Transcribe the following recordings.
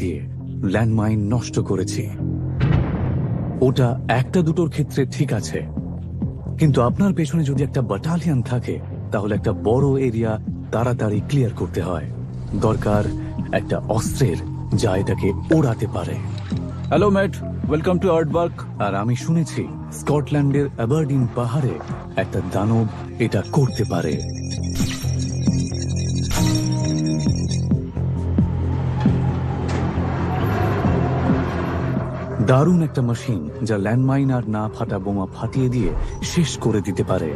দিয়ে ল্যান্ডমাইন নষ্ট করেছি। ওটা একটা দুটোর ক্ষেত্রে ঠিক আছে, কিন্তু আপনার পেছনে যদি একটা ব্যাটালিয়ন থাকে তাহলে একটা বড় এরিয়া তাড়াতাড়ি ক্লিয়ার করতে হয়। দরকার একটা অস্ত্রের যা এটাকে ওড়াতে পারে। Hello Matt, welcome to artwork. আর আমি শুনেছি স্কটল্যান্ডের অ্যাবারডিন পাহাড়ে একটা দানব এটা করতে পারে। দারুণ একটা মেশিন যা ল্যান্ডমাইন আর না ফাটা বোমা ফাটিয়ে দিয়ে শেষ করে দিতে পারে।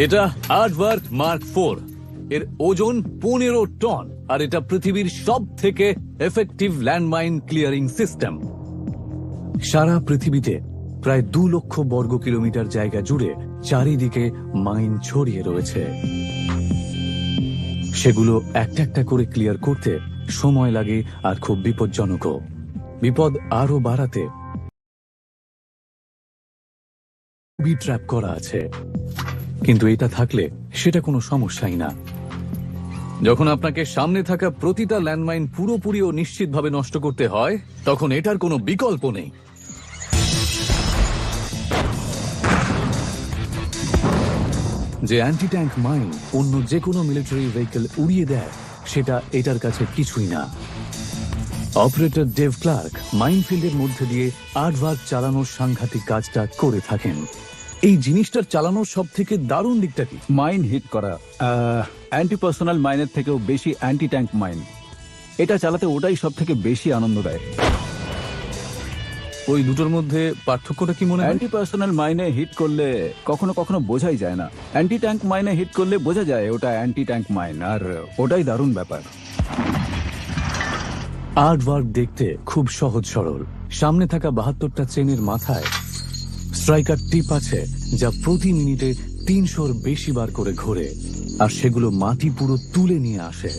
এটা আর্টওয়ার্ক মার্ক 4। এর ওজন 15 টন আর এটা পৃথিবীর সব থেকে এফেক্টিভ ল্যান্ডমাইন ক্লিয়ারিং সিস্টেম। সারা পৃথিবীতে প্রায় 2 লক্ষ বর্গ কিলোমিটার জায়গা জুড়ে চারিদিকে মাইন ছড়িয়ে রয়েছে। সেগুলো একটা একটা করে ক্লিয়ার করতে সময় লাগে আর খুব বিপজ্জনকও। বিপদ আরো বাড়াতে ট্র্যাপ করা আছে, কিন্তু এটা থাকলে সেটা কোনো সমস্যাই না। যখন আপনাকে সামনে থাকা প্রতিটা ল্যান্ডমাইন পুরোপুরি ও নিশ্চিতভাবে নষ্ট করতে হয়, তখন এটার কোনো বিকল্প নেই। যে অ্যান্টি ট্যাঙ্ক মাইন অন্য যে কোনো মিলিটারি ভেহিকল উড়িয়ে দেয়, সেটা এটার কাছে কিছুই না। অপারেটর ডেভ ক্লার্ক মাইনফিল্ডের মধ্যে দিয়ে আর্টওয়ার্ক চালানোর সাংঘাতিক কাজটা করে থাকেন। এই জিনিসটার চালানোর সব থেকে দারুণ দিকটা কি? মাইন হিট করা অ্যান্টি পার্সোনাল মাইনের থেকেও বেশি অ্যান্টি ট্যাঙ্ক মাইন। এটা চালাতে ওটাই সব থেকে বেশি আনন্দ দেয়। ওই দুটোর মধ্যে পার্থক্যটা কি মনে হয়? অ্যান্টি পার্সোনাল মাইনে হিট করলে কখনো কখনো বোঝাই যায় না, অ্যান্টি ট্যাঙ্ক মাইনে হিট করলে বোঝা যায় ওটা অ্যান্টি ট্যাঙ্ক মাইন, আর ওটাই দারুণ ব্যাপার। আর্টওয়ার্ক দেখতে খুব সহজ সরল। সামনে থাকা 72টা চেনের মাথায় স্ট্রাইকার টিপ আছে, যা প্রতি মিনিটে 300-র বেশি বার করে ঘোরে, আর সেগুলো মাটি পুরো তুলে নিয়ে আসে।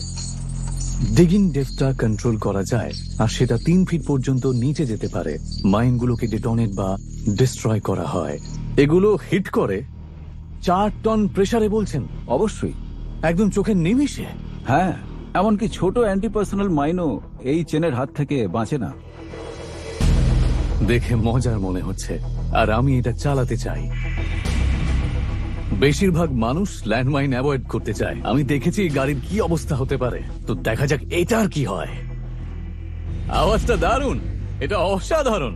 ডিগিং ডেপথটা কন্ট্রোল করা যায়, আর সেটা 3 ফিট পর্যন্ত নিচে যেতে পারে। মাইনগুলোকে ডিটোনেট বা ডিস্ট্রয় করা হয়। এগুলো হিট করে 4 টন প্রেসারে বলছেন? অবশ্যই, একদম চোখের নিমিষে। হ্যাঁ, এমনকি ছোট অ্যান্টি পার্সোনাল মাইনও এই চেনের হাত থেকে বাঁচে না। দেখে মজার মনে হচ্ছে, আর আমি এটা চালাতে চাই। বেশিরভাগ মানুষ ল্যান্ডমাইন অ্যাভয়েড করতে চায়। আমি দেখেছি গাড়ির কি অবস্থা হতে পারে, তো দেখা যাক এটার কি হয়। আওয়াজটা দারুণ, এটা অসাধারণ।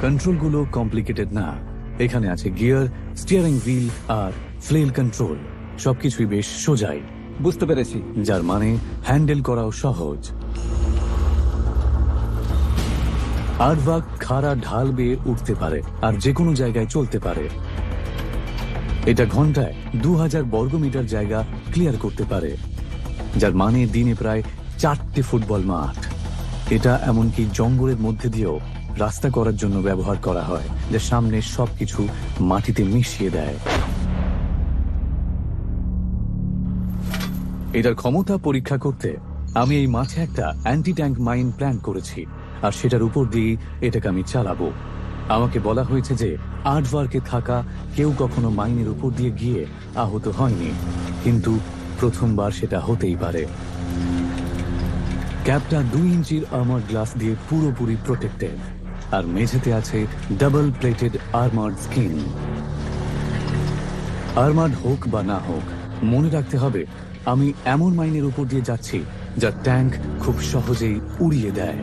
কন্ট্রোলগুলো কমপ্লিকেটেড না। এখানে আছে গিয়ার, স্টিয়ারিং হুইল আর ফ্লেল কন্ট্রোল। সবকিছুই বেশ সোজাই, বুঝতে পেরেছি। যার মানে হ্যান্ডেল করাও সহজ। আর্টওয়ার্ক খাড়া ঢাল বেয়ে উঠতে পারে আর যে কোনো জায়গায় চলতে পারে। এটা ঘন্টায় 2000 বর্গমিটার জায়গা ক্লিয়ার করতে পারে, যার মানে দিনে প্রায় 4টে ফুটবল মাঠ। এটা এমনকি জঙ্গলের মধ্যে দিয়েও রাস্তা করার জন্য ব্যবহার করা হয়, যা সামনে সবকিছু মাটিতে মিশিয়ে দেয়। এটার ক্ষমতা পরীক্ষা করতে আমি এই মাঠে একটা অ্যান্টি ট্যাঙ্ক মাইন প্ল্যান করেছি, আর সেটার উপর দিয়ে এটাকে আমি চালাবো। আমাকে বলা হয়েছে যে আর্টওয়ার্কে থাকা কেউ কখনো মাইনের উপর দিয়ে গিয়ে আহত হয়নি, কিন্তু প্রথমবার সেটা হতেই পারে। ক্যাপটা 2 ইঞ্চির আর্মার গ্লাস দিয়ে পুরোপুরি প্রোটেক্টেড, আর মেঝেতে আছে double plated armoured skin. Armoured হোক বা না হোক, মনে রাখতে হবে আমি এমন মাইনের উপর দিয়ে যাচ্ছি যা ট্যাঙ্ক খুব সহজেই উড়িয়ে দেয়।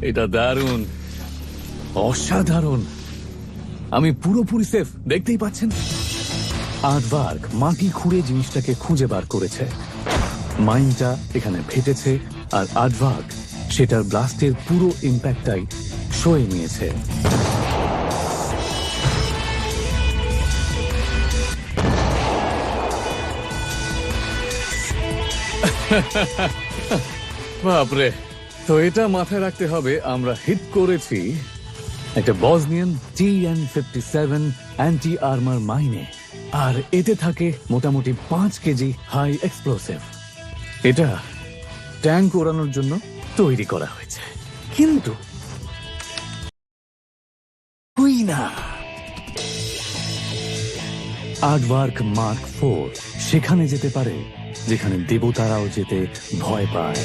এটা দারুণ, অসাধারণ। আমি পুরোপুরি সেফ, দেখতেই পাচ্ছেন। আর্টওয়ার্ক মাটি খুঁড়ে জিনিসটাকে খুঁজে বার করেছে। মাইনটা এখানে ফেটেছে, আর আর্টওয়ার্ক সেটার ব্লাস্টের পুরো ইম্প্যাক্টটাই সয়ে নিয়েছে। বাপরে, তো এটা মাথায় রাখতে হবে আমরা হিট করেছি একটা বসনিয়ান TN-57 অ্যান্টি আর্মার মাইনে, আর এতে থাকে মোটামুটি 5 কেজি হাই এক্সপ্লোসিভ। এটা ট্যাঙ্ক ওড়ানোর জন্য তৈরি করা হয়েছে, কিন্তু হুই না। আর্টওয়ার্ক মার্ক 4 সেখানে যেতে পারে যেখানে দেবতারাও যেতে ভয় পায়।